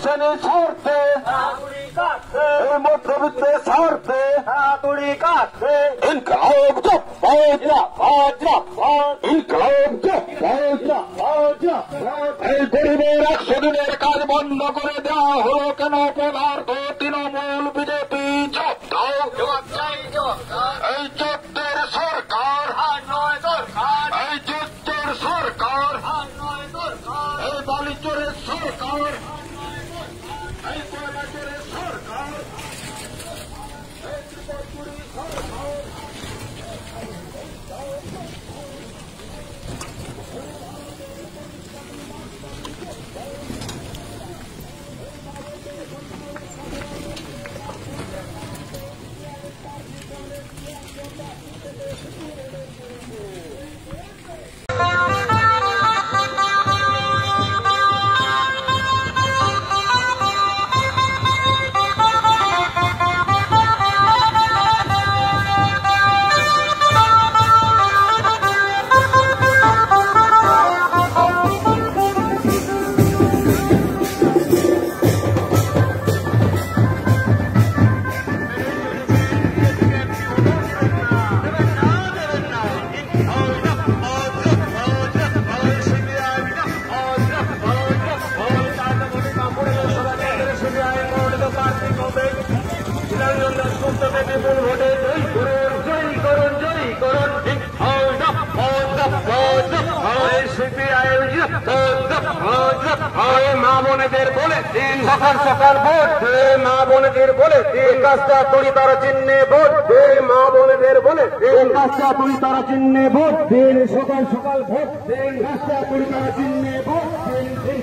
শ্রেণীর স্বার্থে এই মধ্যবিত্তের স্বার্থে ইনকলাব এই গরিবের 100 দিনের কাজ বন্ধ করে দেওয়া হলো কেন? পদার্থ তৃণমূল বিজেপি এই চোদ্দের সরকার, এই চোদ্দের সরকার, এই বালিচরের সরকার, এই কয়লাচরের সরকার, এই ত্রিপুরার সরকার। মা বোনেদের বলেছেন সকাল সকাল ভোট দে, মা বোনেদের বলেছেন কাজটা তুই তারা চিহ্নে ভোট দে, মা বোনেদের বলেছেন কাজটা তুই তারা চিহ্নে ভোট দে, সকাল সকাল ভোট দে, কাজটা তুই তারা চিহ্নে ভোট দে।